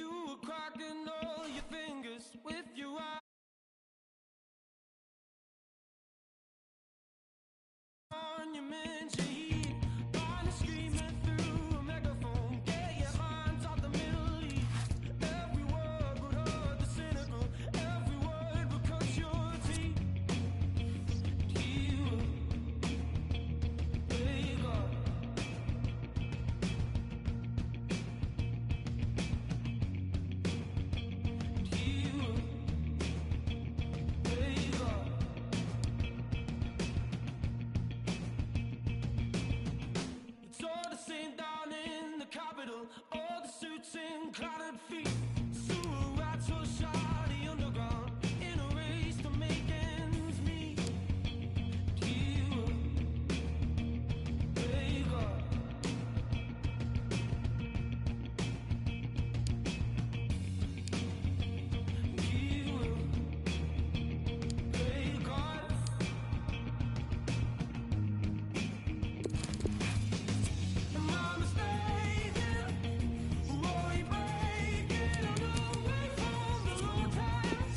You were cracking all your fingers with your eyes on your men's heat. Finally screaming through a megaphone, get your hands off the Middle East. Every word would hurt the cynical, every word would cut your teeth. You wake up. It's all the same down in the capital, all the suits and clouded feet. Sewer rats will shot the underground in a race to make ends meet. You wake up. You wake up. Am I mistaken? Were we breaking away from the low times?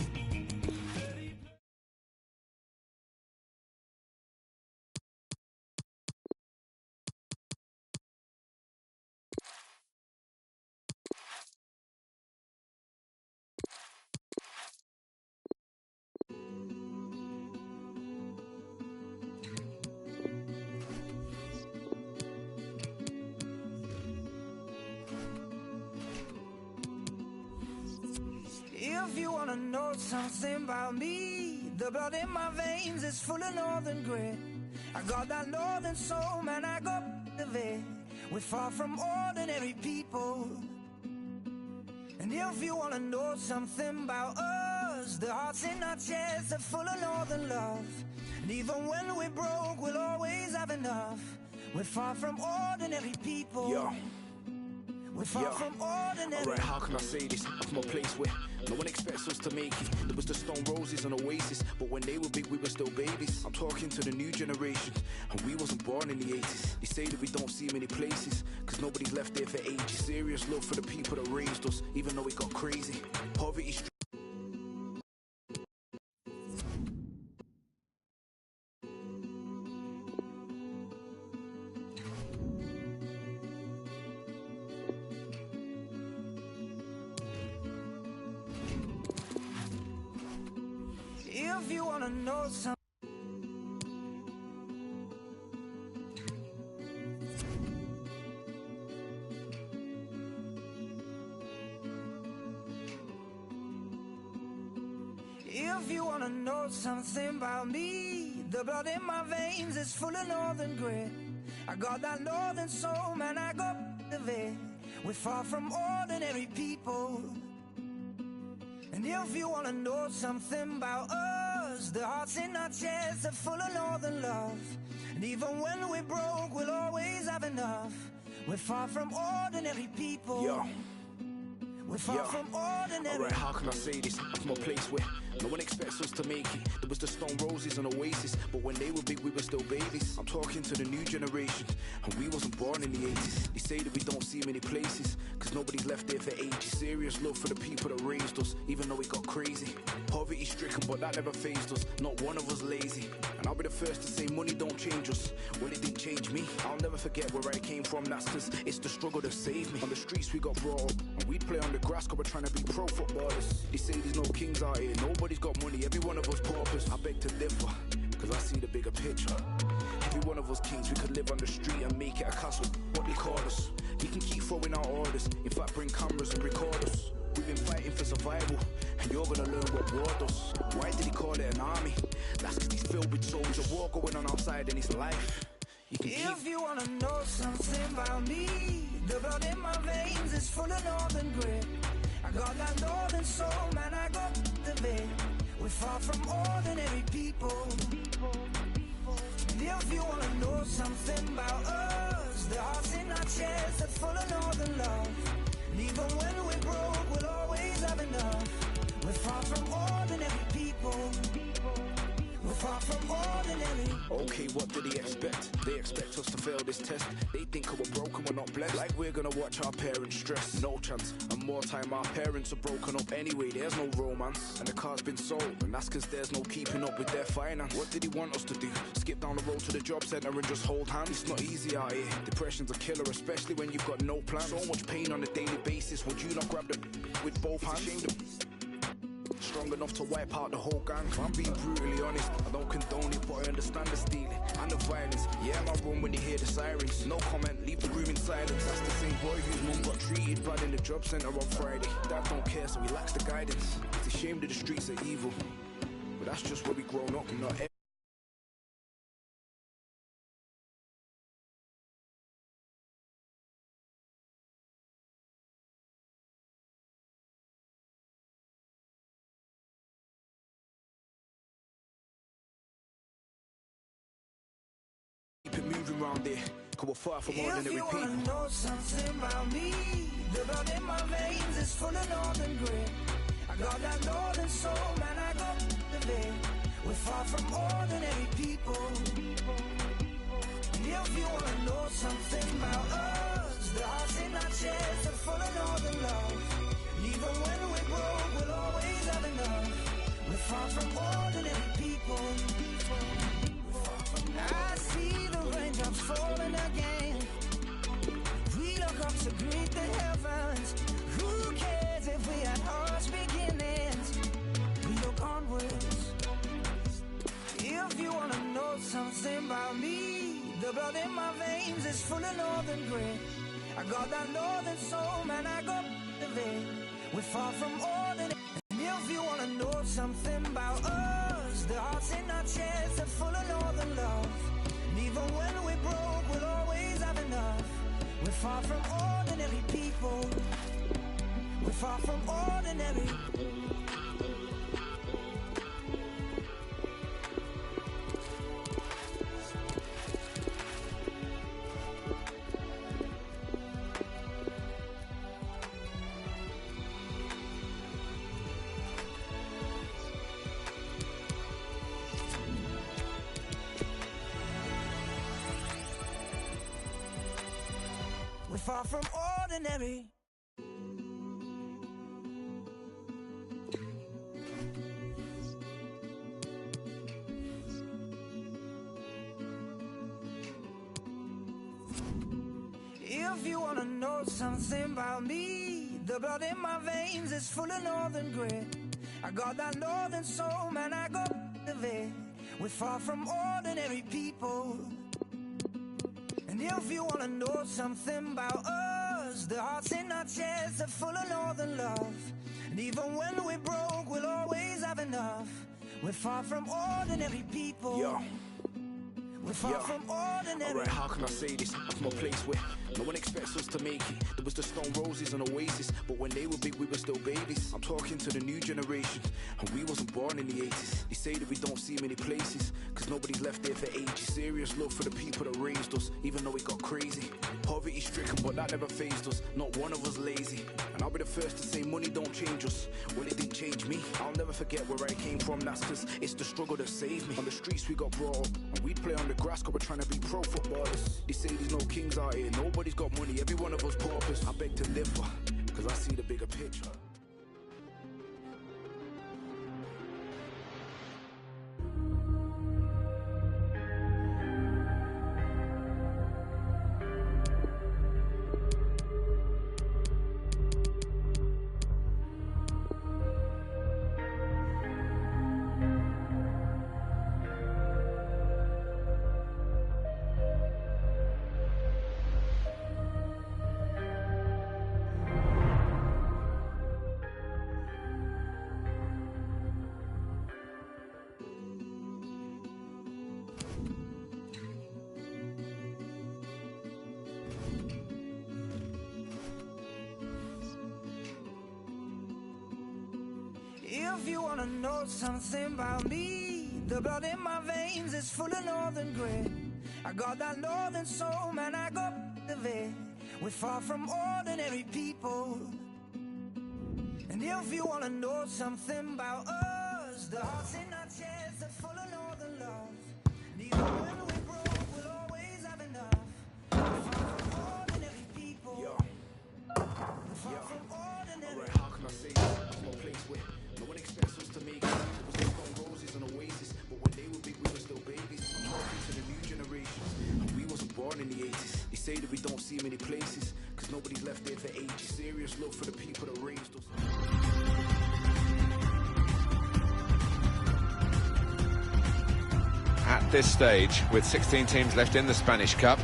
If you wanna know something about me, the blood in my veins is full of northern grit. I got that northern soul, man, I got of it. We're far from ordinary people. And if you wanna know something about us, the hearts in our chests are full of northern love. And even when we're broke, we'll always have enough. We're far from ordinary people. Yo. We're far from ordinary. Alright, how can I say this? From a place where no one expects us to make it. There was the Stone Roses and Oasis, but when they were big, we were still babies. I'm talking to the new generation, and we wasn't born in the 80s. They say that we don't see many places, cause nobody's left there for ages. Serious love for the people that raised us, even though it got crazy. Poverty. If you wanna know something. If you wanna know something about me, the blood in my veins is full of northern grit. I got that northern soul, man, I got of it. We're far from ordinary people. And if you wanna know something about us, the hearts in our chests are full of northern love. And even when we're broke, we'll always have enough. We're far from ordinary people. Yo. We're far from ordinary. Alright, how can I say this? From a place where no one expects us to make it. There was the Stone Roses and Oasis, but when they were big, we were still babies. I'm talking to the new generation, and we wasn't born in the 80s. They say that we don't see many places, cause nobody's left there for ages. Serious love for the people that raised us, even though it got crazy. Poverty stricken, but that never fazed us. Not one of us lazy. And I'll be the first to say money don't change us. Well, it didn't change me. I'll never forget where I came from. That's cause it's the struggle that saved me. On the streets we got brought up, and we'd play on the grass cause we're trying to be pro footballers. They say there's no kings out here, nobody's got money, every one of us paupers. I beg to differ, cause I see the bigger picture. Every one of us kings, we could live on the street and make it a castle. What they call us, we can keep throwing out orders. In fact, bring cameras and record us. We've been fighting for survival, and you're gonna learn what war does. Why did he call it an army? That's cause he's filled with souls. A war going on outside in his life. If you wanna know something about me, the blood in my veins is full of northern grit. I got that northern soul, man, I got the bit. We're far from ordinary people. And if you wanna know something about us, the hearts in our chests are full of northern love. And even when we're broke, we'll always have enough. We're far from ordinary people. We're far from ordinary. Okay, what did he expect? They expect us to fail this test. They think we're broken, we're not blessed. Like we're gonna watch our parents stress. No chance, and more time our parents are broken up anyway. There's no romance, and the car's been sold, and that's cause there's no keeping up with their finance. What did he want us to do? Skip down the road to the job centre and just hold hands? It's not easy out here. Depression's a killer, especially when you've got no plan. So much pain on a daily basis. Would you not grab the with both hands? Strong enough to wipe out the whole gang. If I'm being brutally honest, I don't condone it, but I understand the stealing and the violence. Yeah, my room when you hear the sirens. No comment, leave the room in silence. That's the same boy whose mum got treated bad in the job centre on Friday. Dad don't care, so he lacks the guidance. It's a shame that the streets are evil, but that's just where we grown up. Not keep it moving round there, cause we're far from ordinary people. If you wanna know something about me, the blood in my veins is full of northern grit. I got that northern soul, man, I got the it. We're far from ordinary people. If you wanna know something about us, the hearts in our chests are full of northern love. Even when we're broke, we'll always have enough. We're far from ordinary people. I see the raindrops falling again. We look up to greet the heavens. Who cares if we had harsh beginnings? We look onwards. If you wanna know something about me, the blood in my veins is full of northern grit. I got that northern soul, man, I got the it. We're far from ordinary. And if you wanna know something about us, the hearts in our chests are full of northern love. And even when we're broke, we'll always have enough. We're far from ordinary people. We're far from ordinary. We're far from ordinary. If you wanna know something about me, the blood in my veins is full of northern grit. I got that northern soul, man, I got the it. We're far from ordinary people. And if you wanna know something about us, the hearts in our chests are full of northern love. And even when we're broke, we'll always have enough. We're far from ordinary people. Yo. We're far from ordinary. Alright, how can I say this? From a place where no one expects us to make it. There was the Stone Roses and Oasis, but when they were big, we were still babies. I'm talking to the new generation, and we wasn't born in the 80s. They say that we don't see many places, cause nobody's left there for ages. Serious love for the people that raised us, even though it got crazy. Poverty stricken, but that never fazed us. Not one of us lazy. And I'll be the first to say money don't change us. Well, it didn't change me. I'll never forget where I came from. That's cause it's the struggle that saved me. On the streets we got brought up, and we'd play on the grass cause we're trying to be pro footballers. They say there's no kings out here. Nobody's got money. Every one of us paupers. I beg to differ, cause I see the bigger picture. If you wanna know something about me, the blood in my veins is full of northern grit. I got that northern soul, man, I got the it. We're far from ordinary people. And if you wanna know something about us, the hearts in our chests are full of northern When we broke, we'll always have enough. We're far from ordinary people. We're far from ordinary. Alright, how can I say this? From a place where no one expects us to make it. There was no stone roses and oasis, but when they were big, we were still babies. I'm talking to the new generations, and we wasn't born in the 80s. They say that we don't see many places, cause nobody's left there for ages. Serious look for the people that raised us. At this stage, with 16 teams left in the Spanish Cup,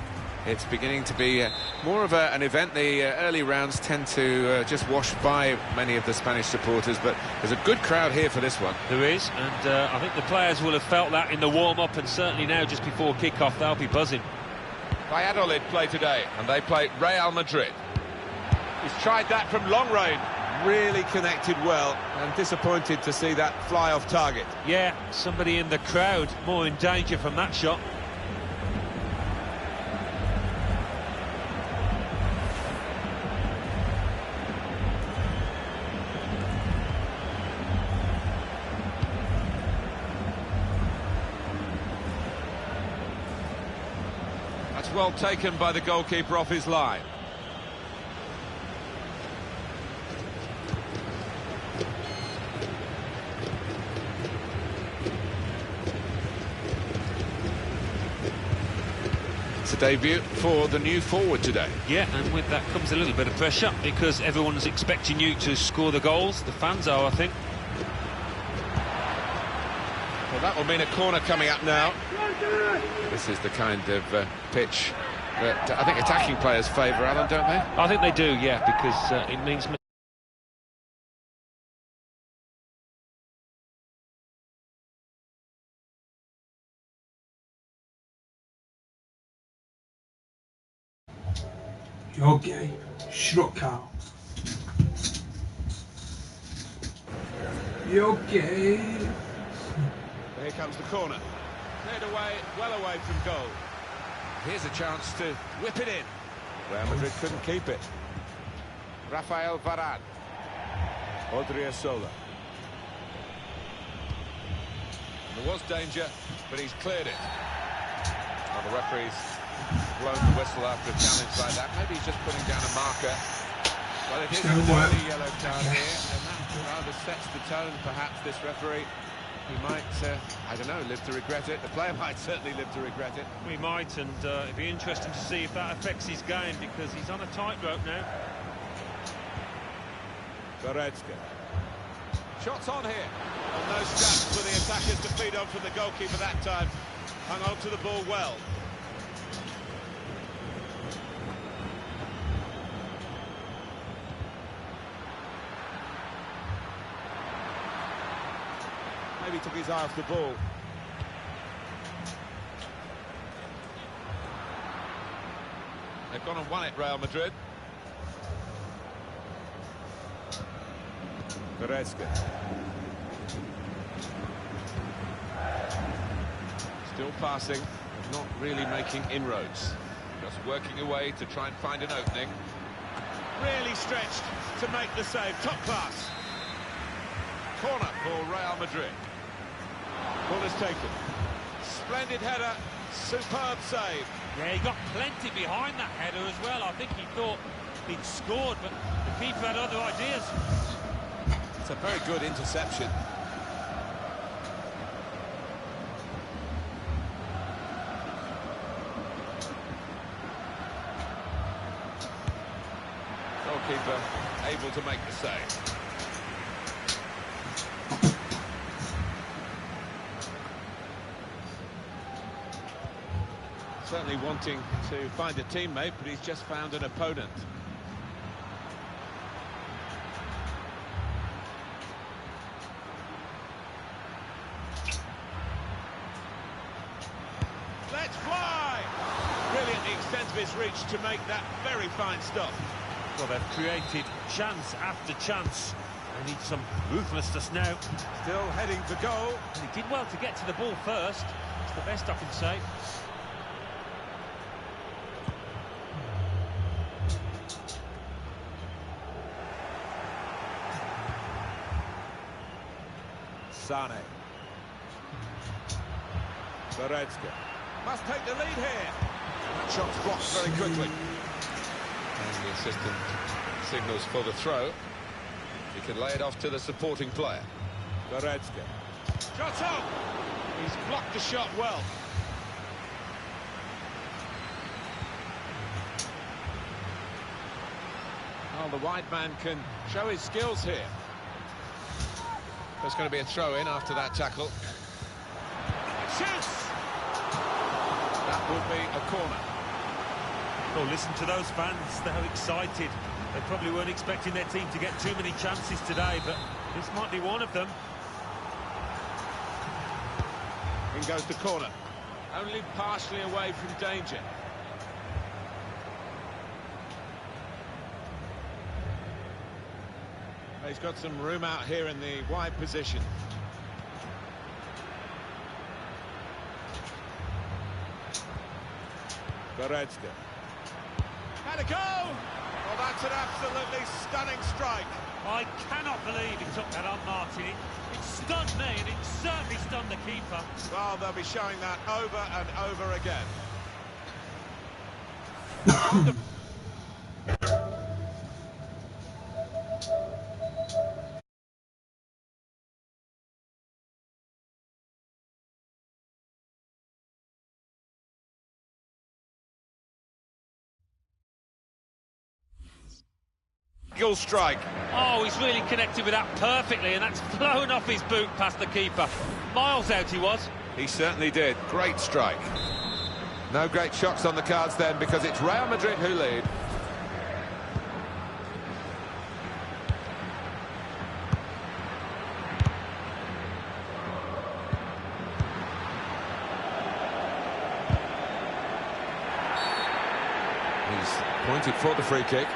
it's beginning to be more of an event. The early rounds tend to just wash by many of the Spanish supporters, but there's a good crowd here for this one. There is, and I think the players will have felt that in the warm-up, and certainly now just before kick-off they'll be buzzing. Valladolid play today, and they play Real Madrid. He's tried that from long range. Really connected well, and disappointed to see that fly off target. Yeah, somebody in the crowd more in danger from that shot. That's well taken by the goalkeeper off his line. It's a debut for the new forward today. Yeah, and with that comes a little bit of pressure because everyone's expecting you to score the goals. The fans are, I think. Well, that will mean a corner coming up now. This is the kind of pitch that I think attacking players favour, Alan, don't they? I think they do, yeah, because it means... You're gay. Shut Carl. You're gay. Here comes the corner. Cleared away, well away from goal. Here's a chance to whip it in. Real Madrid couldn't keep it. Rafael Varane. Odriozola. There was danger, but he's cleared it. Well, the referee's blown the whistle after a challenge like that. Maybe he's just putting down a marker. Well, it is an early yellow card here, and that rather sets the tone, perhaps, this referee. He might, I don't know, live to regret it. The player might certainly live to regret it. We might, and it'd be interesting to see if that affects his game, because he's on a tightrope now. Goretzka. Shots on here. And no straps for the attackers to feed on from the goalkeeper that time. Hung on to the ball well. Maybe took his eye off the ball. They've gone and won it, Real Madrid. Goretzka. Still passing, not really making inroads. Just working away to try and find an opening. Really stretched to make the save. Top class. Corner for Real Madrid. Corner's taken. Splendid header, superb save. Yeah, he got plenty behind that header as well. I think he thought he'd scored, but the keeper had other ideas. It's a very good interception. Goalkeeper able to make the save. Certainly wanting to find a teammate, but he's just found an opponent. Let's fly! Brilliantly extends his reach to make that very fine stop. Well, they've created chance after chance. They need some ruthlessness now. Still heading for goal. And he did well to get to the ball first. It's the best I can say. Sane. Goretzka. Must take the lead here. That shot's blocked very quickly. And the assistant signals for the throw. He can lay it off to the supporting player. Goretzka. Shot up! He's blocked the shot well. Well, the wide man can show his skills here. There's going to be a throw-in after that tackle. Shoots! That will be a corner. Well, listen to those fans, they're excited. They probably weren't expecting their team to get too many chances today, but this might be one of them. In goes the corner. Only partially away from danger. He's got some room out here in the wide position. Goretzka. Had a go! Well, that's an absolutely stunning strike. I cannot believe he took that on, Martin. It stunned me, and it certainly stunned the keeper. Well, they'll be showing that over and over again. Goal strike. Oh, he's really connected with that perfectly, and that's flown off his boot past the keeper. Miles out he was. He certainly did. Great strike. No great shocks on the cards then, because it's Real Madrid who lead. He's pointed for the free kick.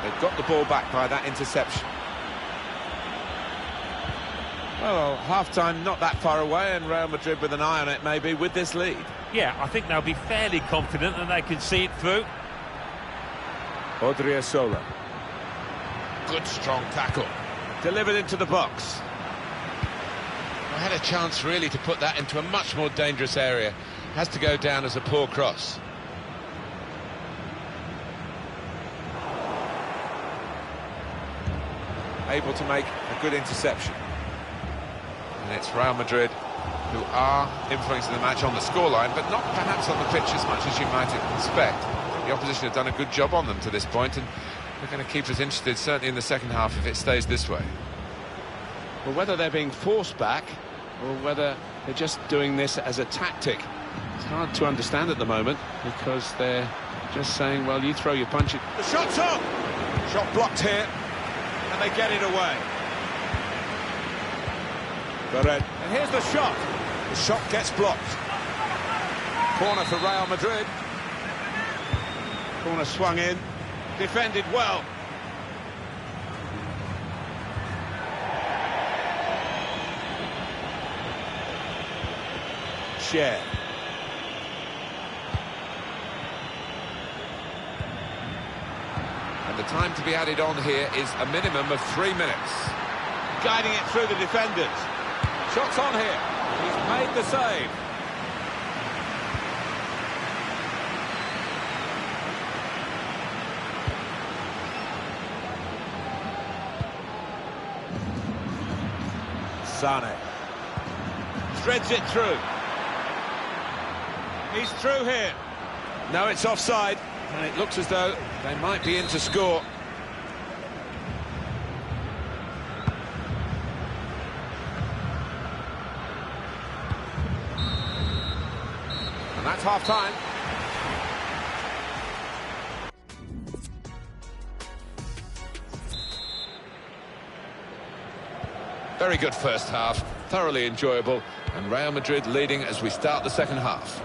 They've got the ball back by that interception. Well, half-time not that far away, and Real Madrid with an eye on it maybe with this lead. Yeah, I think they'll be fairly confident that they can see it through. Odriozola. Good strong tackle. Delivered into the box. I had a chance really to put that into a much more dangerous area. Has to go down as a poor cross. Able to make a good interception. And it's Real Madrid who are influencing the match on the scoreline, but not perhaps on the pitch as much as you might expect. The opposition have done a good job on them to this point, and they're going to keep us interested, certainly in the second half, if it stays this way. Well, whether they're being forced back, or whether they're just doing this as a tactic, it's hard to understand at the moment, because they're just saying, well, you throw your punch. The shot's on! Shot blocked here. And they get it away. And here's the shot. The shot gets blocked. Corner for Real Madrid. Corner swung in. Defended well. Share. And the time to be added on here is a minimum of 3 minutes. Guiding it through the defenders. Shots on here. He's made the save. Sane. Threads it through. He's through here. No, it's offside. And it looks as though they might be in to score. And that's half-time. Very good first half, thoroughly enjoyable, and Real Madrid leading as we start the second half.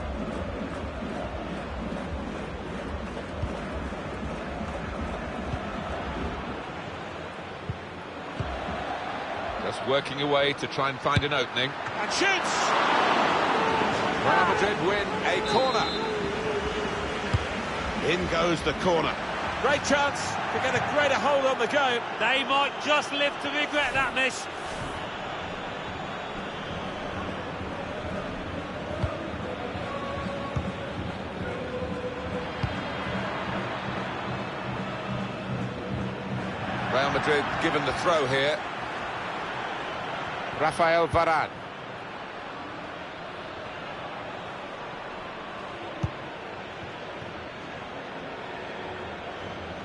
Just working away to try and find an opening. And shoots! Real Madrid win a corner. In goes the corner. Great chance to get a greater hold on the game. They might just live to regret that miss. Real Madrid given the throw here. Rafael Varane.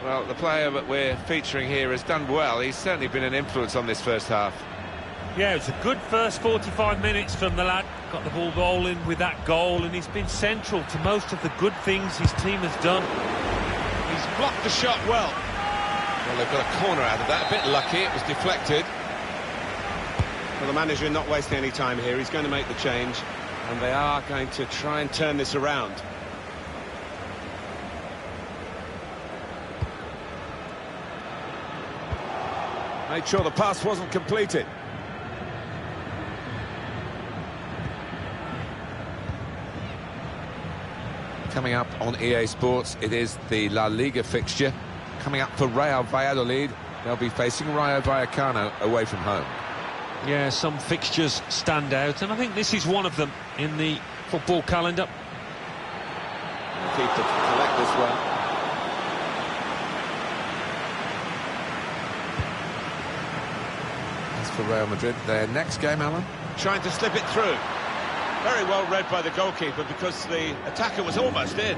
Well, the player that we're featuring here has done well. He's certainly been an influence on this first half. Yeah, it's a good first 45 minutes from the lad. Got the ball rolling with that goal, and he's been central to most of the good things his team has done. He's blocked the shot well. Well, they've got a corner out of that. A bit lucky, it was deflected. Well, the manager not wasting any time here. He's going to make the change, and they are going to try and turn this around. Made sure the pass wasn't completed. Coming up on EA Sports, it is the La Liga fixture. Coming up for Real Valladolid, they'll be facing Rayo Vallecano away from home. Yeah, some fixtures stand out, and I think this is one of them in the football calendar. Keeper to collect this one. As for Real Madrid, their next game, Alan? Trying to slip it through. Very well read by the goalkeeper because the attacker was almost in.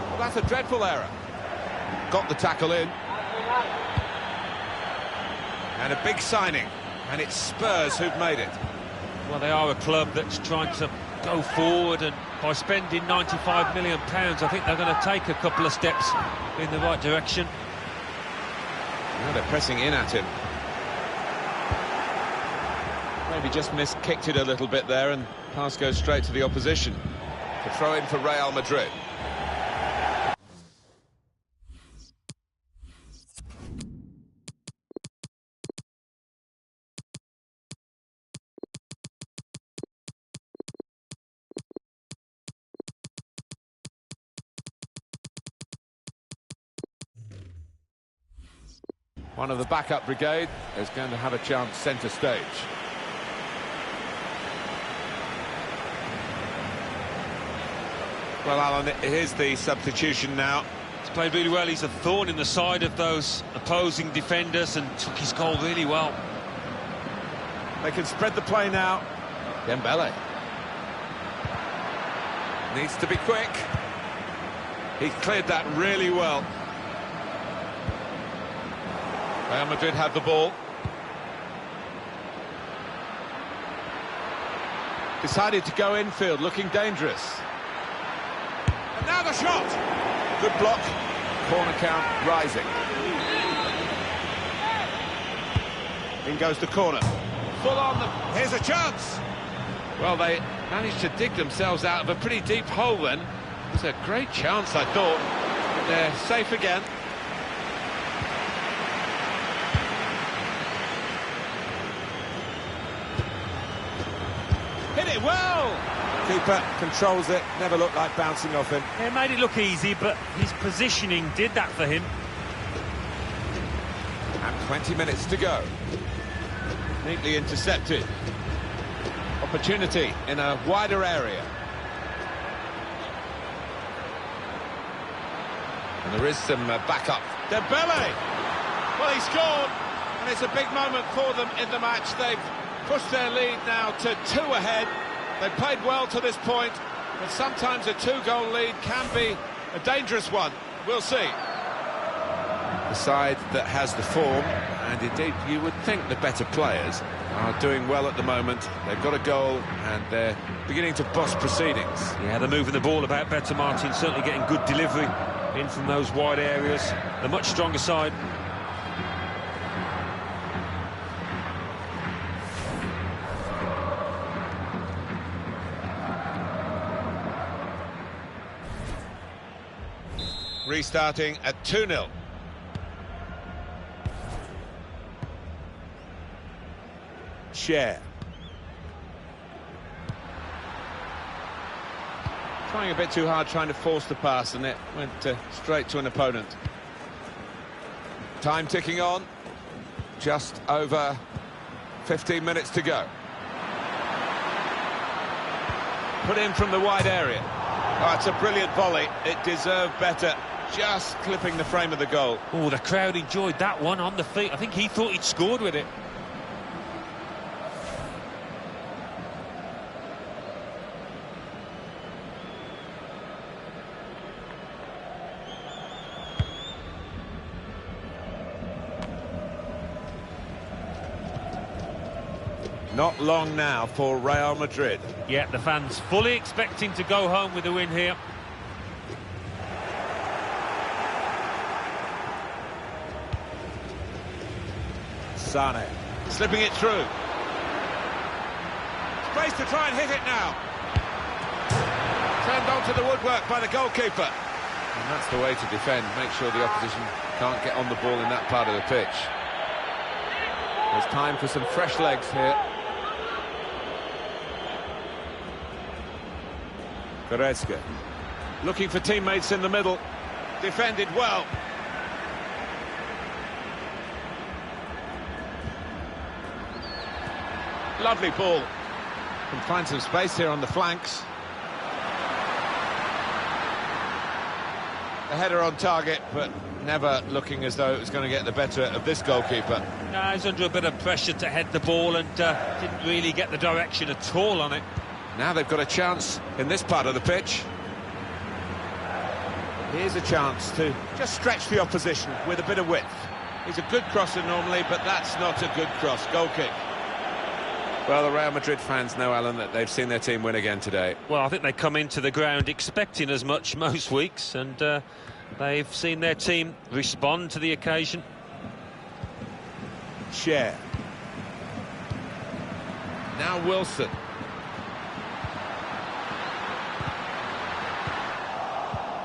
Well, that's a dreadful error. Got the tackle in. And a big signing. And it's Spurs who've made it. Well, they are a club that's trying to go forward, and by spending £95 million, I think they're going to take a couple of steps in the right direction. Now they're pressing in at him. Maybe just kicked it a little bit there, and pass goes straight to the opposition. To throw in for Real Madrid. One of the backup brigade is going to have a chance centre stage. Well, Alan, here's the substitution now. He's played really well. He's a thorn in the side of those opposing defenders and took his goal really well. They can spread the play now. Dembele. Needs to be quick. He cleared that really well. Real Madrid have the ball. Decided to go infield, looking dangerous. And now the shot! Good block. Corner count rising. In goes the corner. Full on the... Here's a chance! Well, they managed to dig themselves out of a pretty deep hole then. It was a great chance, I thought. But they're safe again. Hit it well! Keeper controls it, never looked like bouncing off him. It made it look easy, but his positioning did that for him. And 20 minutes to go. Neatly intercepted. Opportunity in a wider area. And there is some backup. Dembele! Well, he scored, and it's a big moment for them in the match. They've pushed their lead now to 2 ahead. They've played well to this point, but sometimes a 2-goal lead can be a dangerous one. We'll see. The side that has the form, and indeed you would think the better players, are doing well at the moment. They've got a goal, and they're beginning to boss proceedings. Yeah, they're moving the ball about better, Martin. Certainly getting good delivery in from those wide areas. The much stronger side. Restarting at 2-0. Share. Trying a bit too hard, trying to force the pass, and it went straight to an opponent. Time ticking on. Just over 15 minutes to go. Put in from the wide area. Oh, it's a brilliant volley. It deserved better. Just clipping the frame of the goal. Oh, the crowd enjoyed that one on the feet. I think he thought he'd scored with it. Not long now for Real Madrid. Yeah, the fans fully expecting to go home with a win here. Sane, slipping it through. Space to try and hit it now. Turned onto the woodwork by the goalkeeper. And that's the way to defend, make sure the opposition can't get on the ball in that part of the pitch. There's time for some fresh legs here. Goretzka, looking for teammates in the middle. Defended well. Lovely ball. Can find some space here on the flanks. The header on target, but never looking as though it was going to get the better of this goalkeeper. No, he's under a bit of pressure to head the ball and didn't really get the direction at all on it. Now they've got a chance in this part of the pitch. Here's a chance to just stretch the opposition with a bit of width. He's a good crosser normally, but that's not a good cross. Goal kick. Well, the Real Madrid fans know, Alan, that they've seen their team win again today. Well, I think they come into the ground expecting as much most weeks, and they've seen their team respond to the occasion. Share. Now Wilson.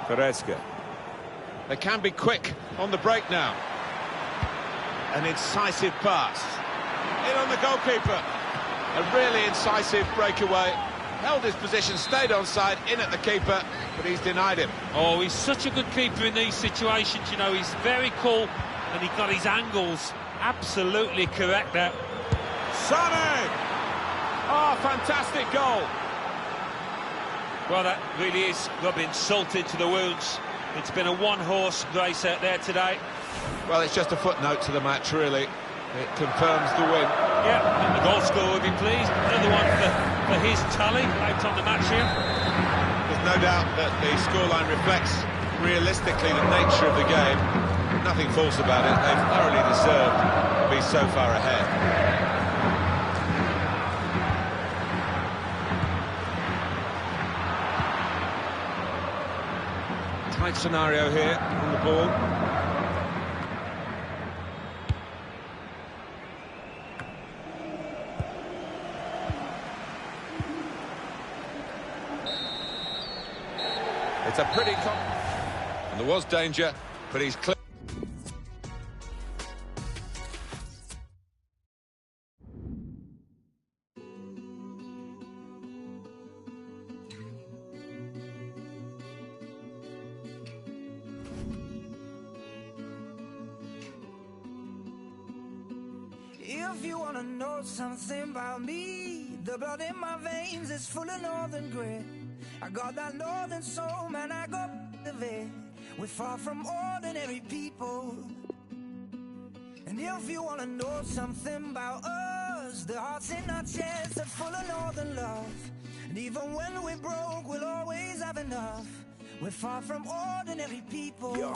Goretzka. They can be quick on the break now. An incisive pass. In on the goalkeeper. A really incisive breakaway. Held his position, stayed onside, in at the keeper, but he's denied him. Oh, he's such a good keeper in these situations, you know, he's very cool, and he got his angles absolutely correct there. Sane! Oh, fantastic goal. Well, that really is rubbing salt into the wounds. It's been a one-horse race out there today. Well, it's just a footnote to the match, really. It confirms the win. Yeah, and the goal scorer will be pleased. Another one for his tally out on the match here. There's no doubt that the scoreline reflects realistically the nature of the game. Nothing false about it. They've thoroughly deserved to be so far ahead. Tight scenario here on the ball. It's a pretty and there was danger, but he's clear. If you wanna know something about me, the blood in my veins is full of northern grit. I got that northern soul, man, I go of it. We're far from ordinary people. And if you wanna know something about us, the hearts in our chests are full of northern love. And even when we're broke, we'll always have enough. We're far from ordinary people. Yo.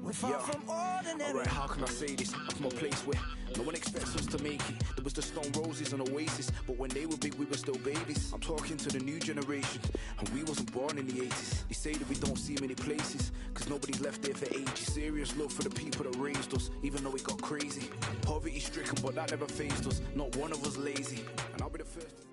We're far from ordinary. Alright, how can I say this? I'm from a place where no one expects us to make it. There was the Stone Roses and Oasis, but when they were big, we were still babies. I'm talking to the new generation, and we wasn't born in the 80s. They say that we don't see many places, cause nobody's left there for ages. Serious love for the people that raised us, even though it got crazy. Poverty stricken, but that never fazed us. Not one of us lazy, and I'll be the first.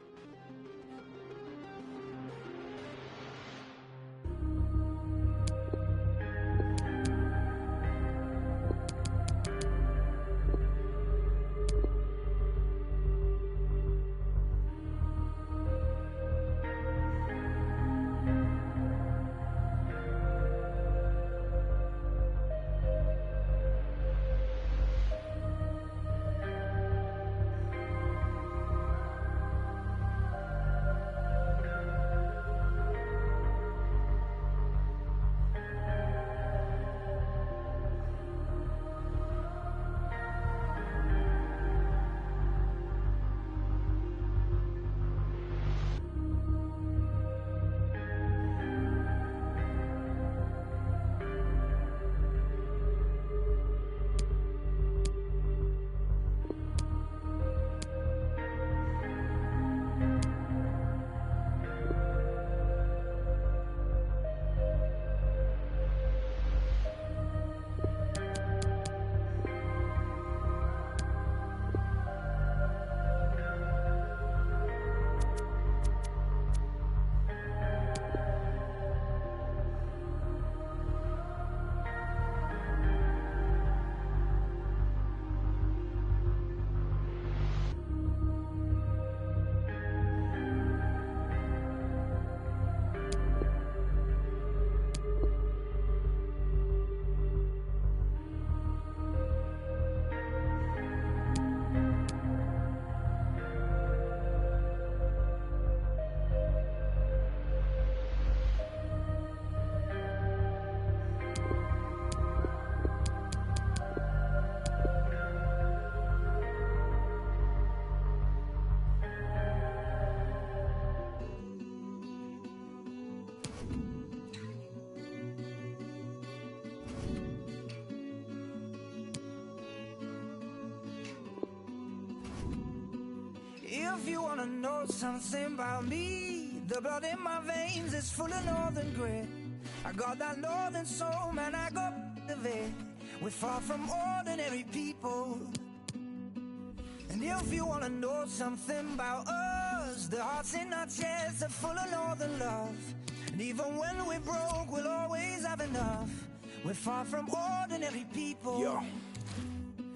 if you wanna know something about me, the blood in my veins is full of northern grit. I got that northern soul, man, I got of it. We're far from ordinary people. And if you wanna know something about us, the hearts in our chests are full of northern love. And even when we're broke, we'll always have enough. We're far from ordinary people. Yo.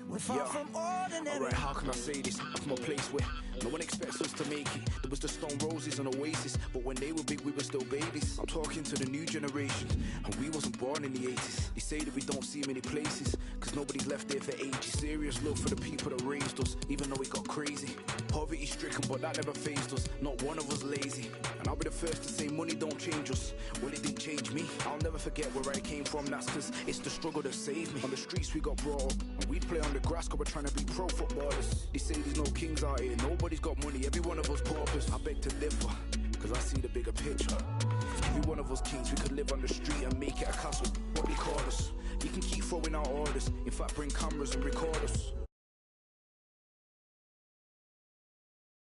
We're far from ordinary. Alright, how can I say this? From a place where no one expects us to make it. There was the Stone Roses and Oasis, but when they were big, we were still babies. I'm talking to the new generation, and we wasn't born in the 80s. They say that we don't see many places, cause nobody's left there for ages. Serious love for the people that raised us, even though it got crazy. Poverty stricken, but that never fazed us. Not one of us lazy. And I'll be the first to say money don't change us. Well, it didn't change me. I'll never forget where I came from, that's cause it's the struggle that saved me. On the streets we got brought up, and we'd play on the grass cause we're trying to be pro footballers. They say there's no kings out here, nobody's got money, every one of us paupers. I beg to differ, cause I see the bigger picture. Every one of us kings, we could live on the street and make it a castle. What they call us, you can keep throwing out orders, in fact bring cameras and record us.